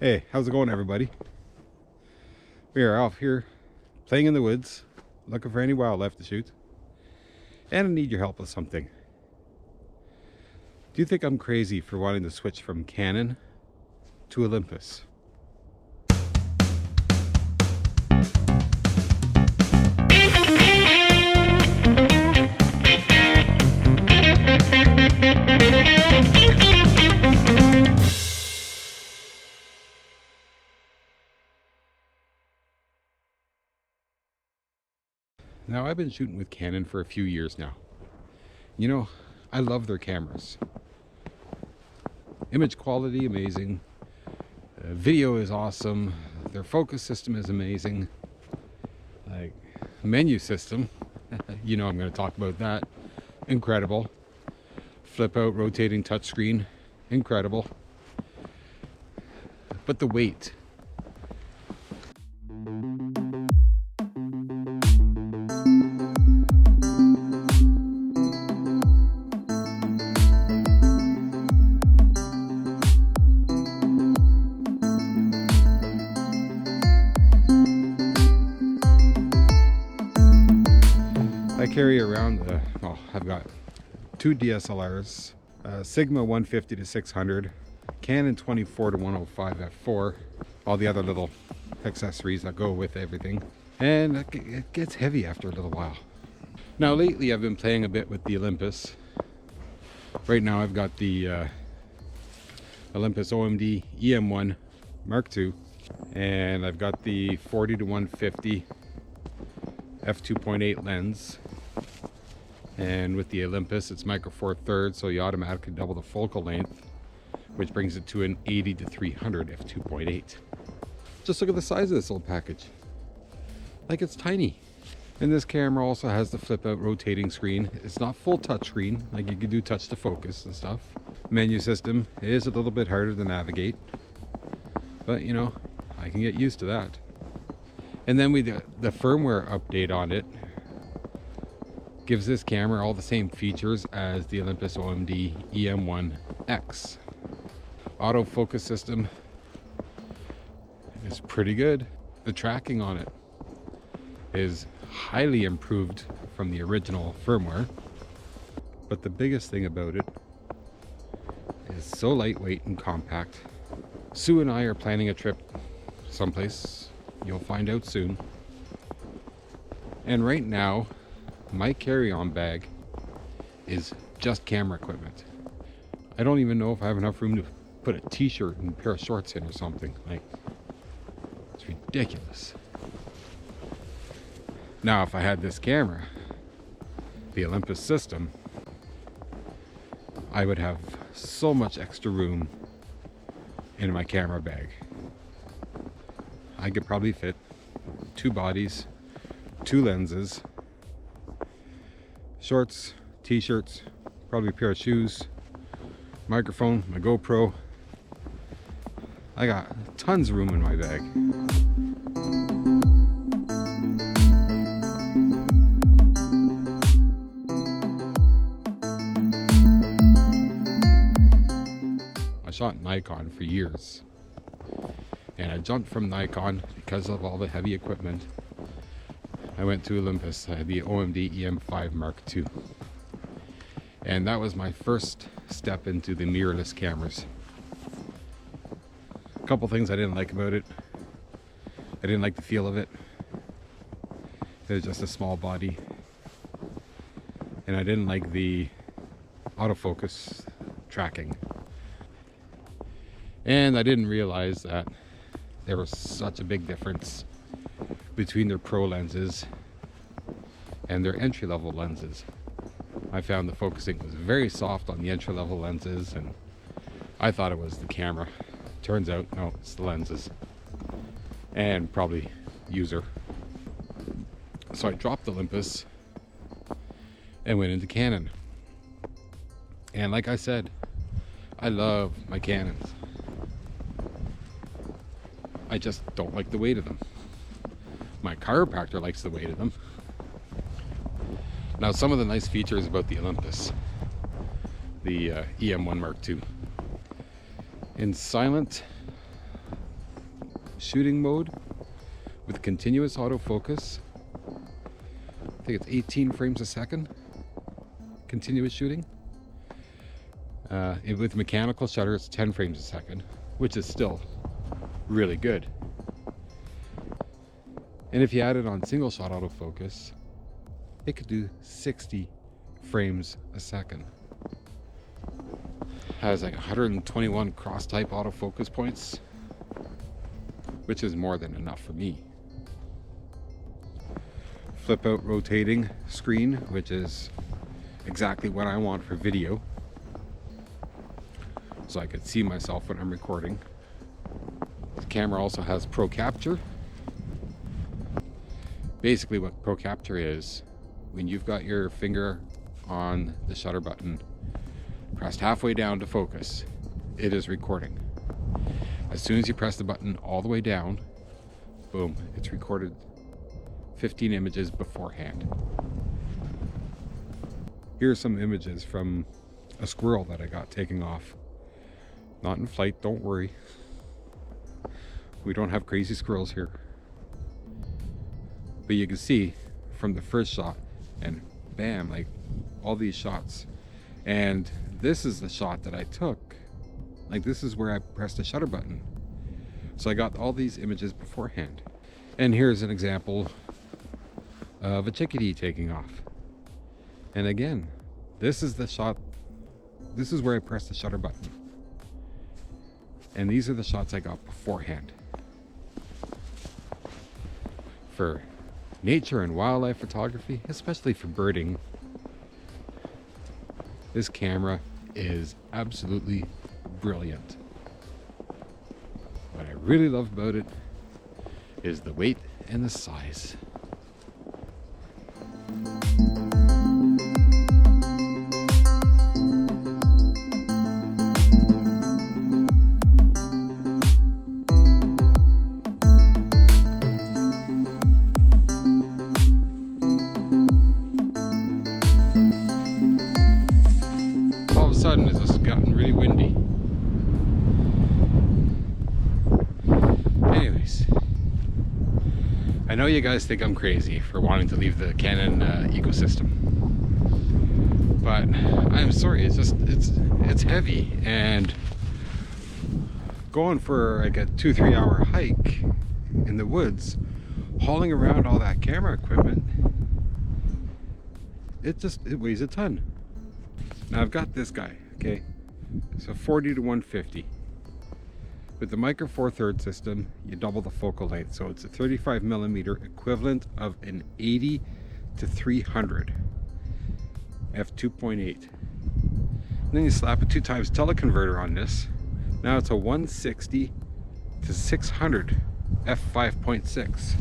Hey, how's it going, everybody? We are off here playing in the woods, looking for any wildlife to shoot, and I need your help with something. Do you think I'm crazy for wanting to switch from Canon to Olympus? Now, I've been shooting with Canon for a few years now. You know, I love their cameras. Image quality, amazing. Video is awesome. Their focus system is amazing. Like, menu system, you know I'm going to talk about that. Incredible. Flip out, rotating touchscreen, incredible. But the weight. I carry around I've got two DSLRs, Sigma 150 to 600, Canon 24 to 105 f4, all the other little accessories that go with everything, and it gets heavy after a little while. Now lately I've been playing a bit with the Olympus. Right now I've got the Olympus OMD EM1 Mark II, and I've got the 40 to 150 f2.8 lens. And with the Olympus, it's micro four thirds, so you automatically double the focal length, which brings it to an 80 to 300 f2.8. Just look at the size of this little package. Like, it's tiny. And this camera also has the flip out rotating screen. It's not full touch screen, like you can do touch to focus and stuff. Menu system is a little bit harder to navigate, but you know, I can get used to that. And then the firmware update on it gives this camera all the same features as the Olympus OMD EM1X. Autofocus system is pretty good. The tracking on it is highly improved from the original firmware. But the biggest thing about it is so lightweight and compact. Sue and I are planning a trip someplace. You'll find out soon. And right now, my carry-on bag is just camera equipment. I don't even know if I have enough room to put a t-shirt and a pair of shorts in or something. Like, it's ridiculous. Now, if I had this camera, the Olympus system, I would have so much extra room in my camera bag. I could probably fit 2 bodies, 2 lenses, shorts, t-shirts, probably a pair of shoes, microphone, my GoPro. I got tons of room in my bag. I shot Nikon for years, and I jumped from Nikon because of all the heavy equipment. I went to Olympus. I had the OMD EM5 Mark II. And that was my first step into the mirrorless cameras. A couple things I didn't like about it. I didn't like the feel of it. It was just a small body. And I didn't like the autofocus tracking. And I didn't realize that there was such a big difference between their pro lenses and their entry-level lenses. I found the focusing was very soft on the entry-level lenses, and I thought it was the camera. Turns out, no, it's the lenses. And probably user. So I dropped Olympus and went into Canon. And like I said, I love my Canons. I just don't like the weight of them. My chiropractor likes the weight of them. Now, some of the nice features about the Olympus, the EM1 Mark II. In silent, shooting mode with continuous autofocus. I think it's 18 frames a second. Continuous shooting. With mechanical shutter, it's 10 frames a second, which is still really good. And if you add it on single shot autofocus, it could do 60 frames a second. Has like 121 cross type autofocus points, which is more than enough for me. Flip out rotating screen, which is exactly what I want for video, so I could see myself when I'm recording. The camera also has Pro Capture. Basically what Pro Capture is, when you've got your finger on the shutter button pressed halfway down to focus, it is recording. As soon as you press the button all the way down, boom, it's recorded 15 images beforehand. Here are some images from a squirrel that I got taking off. Not in flight, don't worry. We don't have crazy squirrels here. But you can see from the first shot, and bam, like all these shots. And this is the shot that I took. Like, this is where I pressed the shutter button. So I got all these images beforehand. And here's an example of a chickadee taking off. And again, this is the shot. This is where I pressed the shutter button. And these are the shots I got beforehand. For nature and wildlife photography, especially for birding, this camera is absolutely brilliant. What I really love about it is the weight and the size. All of a sudden it's just gotten really windy. Anyways, I know you guys think I'm crazy for wanting to leave the Canon ecosystem, but I'm sorry, it's heavy, and going for like a 2-3 hour hike in the woods, hauling around all that camera equipment, it weighs a ton. Now I've got this guy, okay, so 40 to 150. With the Micro Four Thirds system, you double the focal length, so it's a 35mm equivalent of an 80 to 300 f2.8. And then you slap a 2x teleconverter on this. Now it's a 160 to 600 f5.6.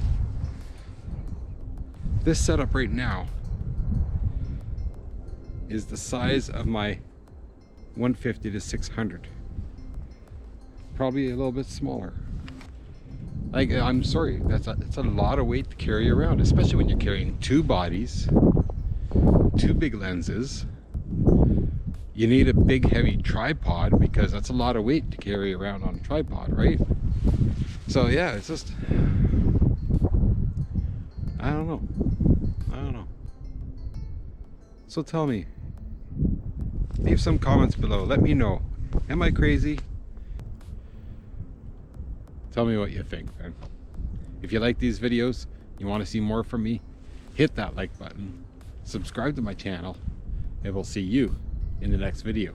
This setup right now is the size of my 150 to 600. Probably a little bit smaller. Like, I'm sorry, it's a lot of weight to carry around, especially when you're carrying two bodies, two big lenses. You need a big heavy tripod because that's a lot of weight to carry around on a tripod, right? So yeah, it's just, I don't know. So tell me, leave some comments below, let me know, am I crazy? Tell me what you think, man. If you like these videos, you want to see more from me, hit that like button, subscribe to my channel, and we'll see you in the next video.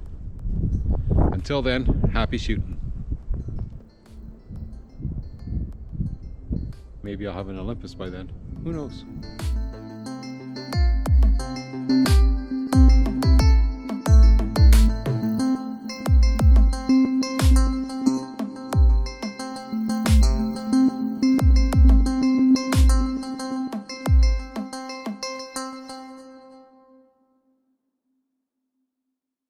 Until then, happy shooting. Maybe I'll have an Olympus by then. Who knows?